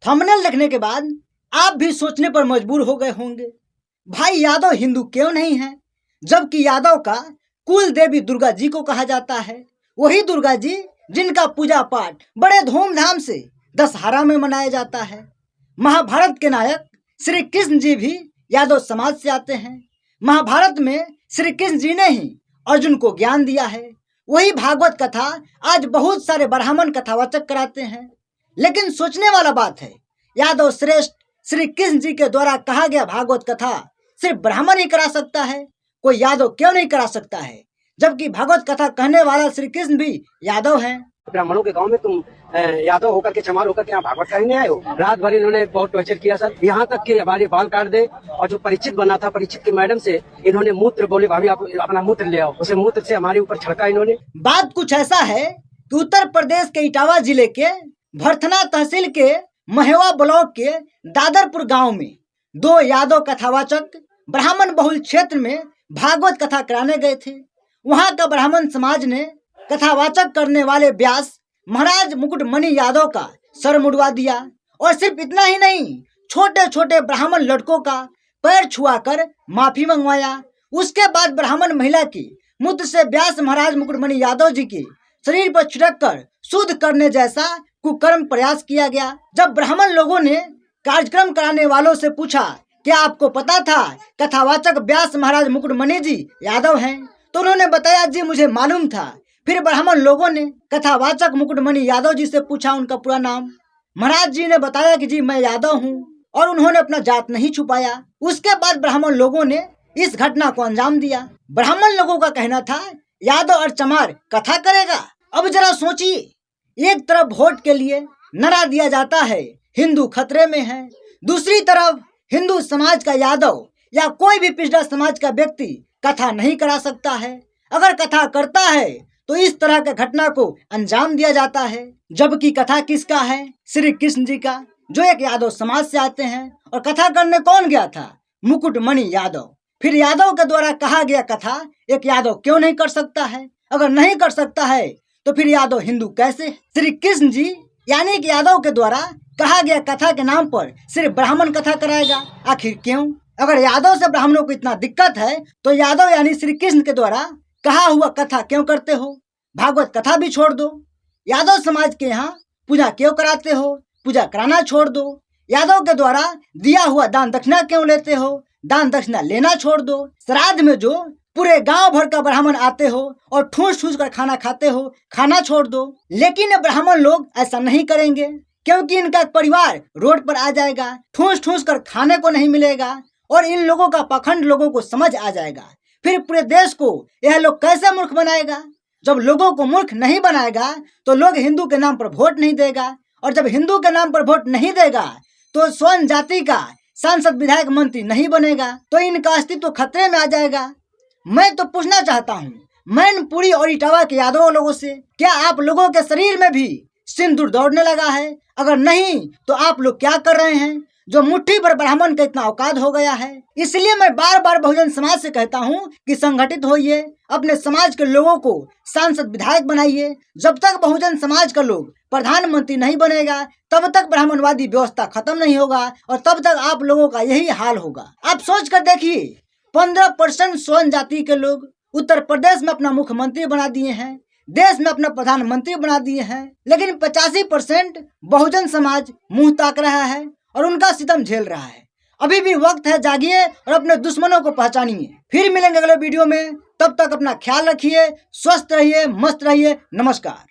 Thumbnail देखने के बाद आप भी सोचने पर मजबूर हो गए होंगे, भाई यादव हिंदू क्यों नहीं है, जबकि यादव का कुल देवी दुर्गा जी को कहा जाता है। वही दुर्गा जी जिनका पूजा पाठ बड़े धूमधाम से दशहरा में मनाया जाता है। महाभारत के नायक श्री कृष्ण जी भी यादव समाज से आते हैं। महाभारत में श्री कृष्ण जी ने ही अर्जुन को ज्ञान दिया है। वही भागवत कथा आज बहुत सारे ब्राह्मण कथावाचक कराते हैं। लेकिन सोचने वाला बात है, यादव श्रेष्ठ श्री कृष्ण जी के द्वारा कहा गया भागवत कथा सिर्फ ब्राह्मण ही करा सकता है, कोई यादव क्यों नहीं करा सकता है, जबकि भागवत कथा कहने वाला श्री कृष्ण भी यादव हैं। ब्राह्मणों के गांव में तुम यादव होकर के चमार होकर के यहाँ भागवत कहने आए हो। रात भर इन्होंने बहुत टॉर्चर किया सर, यहाँ तक कि हमारे बाल काट दे। और जो परीक्षित बना था, परीक्षित की मैडम से इन्होंने मूत्र बोले, भाभी आप अपना मूत्र ले आओ, उसे मूत्र से हमारे ऊपर छिड़का इन्होंने। बात कुछ ऐसा है कि उत्तर प्रदेश के इटावा जिले के भरथना तहसील के महेवा ब्लॉक के दादरपुर गांव में दो यादव कथावाचक ब्राह्मण बहुल क्षेत्र में भागवत कथा कराने गए थे। वहां का ब्राह्मण समाज ने कथावाचक करने वाले व्यास महाराज मुकुटमणि यादव का सर मुड़वा दिया। और सिर्फ इतना ही नहीं, छोटे छोटे ब्राह्मण लड़कों का पैर छुआकर माफी मंगवाया। उसके बाद ब्राह्मण महिला की मूत्र से व्यास महाराज मुकुटमणि यादव जी के शरीर पर छिड़क कर शुद्ध करने जैसा कुकर्म प्रयास किया गया। जब ब्राह्मण लोगों ने कार्यक्रम कराने वालों से पूछा, क्या आपको पता था कथावाचक व्यास महाराज मुकुटमणि जी यादव हैं, तो उन्होंने बताया, जी मुझे मालूम था। फिर ब्राह्मण लोगों ने कथावाचक मुकुटमणि यादव जी से पूछा उनका पूरा नाम। महाराज जी ने बताया कि जी मैं यादव हूँ, और उन्होंने अपना जात नहीं छुपाया। उसके बाद ब्राह्मण लोगों ने इस घटना को अंजाम दिया। ब्राह्मण लोगों का कहना था यादव और चमार कथा करेगा। अब जरा सोचिए, एक तरफ वोट के लिए नारा दिया जाता है हिंदू खतरे में है, दूसरी तरफ हिंदू समाज का यादव या कोई भी पिछड़ा समाज का व्यक्ति कथा नहीं करा सकता है। अगर कथा करता है तो इस तरह के घटना को अंजाम दिया जाता है। जबकि कथा किसका है? श्री कृष्ण जी का, जो एक यादव समाज से आते हैं। और कथा करने कौन गया था? मुकुटमणि यादव। फिर यादव के द्वारा कहा गया कथा एक यादव क्यों नहीं कर सकता है? अगर नहीं कर सकता है तो फिर यादव हिंदू कैसे? श्री कृष्ण जी यानी कि यादव के द्वारा कहा गया कथा के नाम पर सिर्फ ब्राह्मण कथा कराएगा, आखिर क्यों? अगर यादव से ब्राह्मणों को इतना दिक्कत है तो यादव यानी श्री कृष्ण के द्वारा कहा हुआ कथा क्यों करते हो? भागवत कथा भी छोड़ दो। यादव समाज के यहाँ पूजा क्यों कराते हो? पूजा कराना छोड़ दो। यादव के द्वारा दिया हुआ दान दक्षिणा क्यों लेते हो? दान दक्षिणा लेना छोड़ दो। श्राद्ध में जो पूरे गांव भर का ब्राह्मण आते हो और ठूस ठूस कर खाना खाते हो, खाना छोड़ दो। लेकिन ब्राह्मण लोग ऐसा नहीं करेंगे, क्योंकि इनका परिवार रोड पर आ जाएगा, ठूस ठूस कर खाने को नहीं मिलेगा और इन लोगों का पाखंड लोगों को समझ आ जाएगा। फिर पूरे देश को यह लोग कैसे मूर्ख बनाएगा? जब लोगों को मूर्ख नहीं बनाएगा तो लोग हिंदू के नाम पर वोट नहीं देगा, और जब हिंदू के नाम पर वोट नहीं देगा तो स्वर्ण जाति का सांसद विधायक मंत्री नहीं बनेगा, तो इनका अस्तित्व खतरे में आ जाएगा। मैं तो पूछना चाहता हूँ मैनपुरी और इटावा के यादव लोगों से, क्या आप लोगों के शरीर में भी सिंदूर दौड़ने लगा है? अगर नहीं तो आप लोग क्या कर रहे हैं, जो मुट्ठी पर ब्राह्मण का इतना औकात हो गया है? इसलिए मैं बार बार बहुजन समाज से कहता हूँ कि संगठित होइए, अपने समाज के लोगों को सांसद विधायक बनाइए। जब तक बहुजन समाज का लोग प्रधानमंत्री नहीं बनेगा तब तक ब्राह्मणवादी व्यवस्था खत्म नहीं होगा, और तब तक आप लोगों का यही हाल होगा। आप सोच कर देखिए, 15% स्वर्ण जाति के लोग उत्तर प्रदेश में अपना मुख्यमंत्री बना दिए हैं, देश में अपना प्रधानमंत्री बना दिए हैं, लेकिन 85% बहुजन समाज मुंह ताक रहा है और उनका सितम झेल रहा है। अभी भी वक्त है, जागिए और अपने दुश्मनों को पहचानिए। फिर मिलेंगे अगले वीडियो में, तब तक अपना ख्याल रखिए, स्वस्थ रहिए, मस्त रहिए। नमस्कार।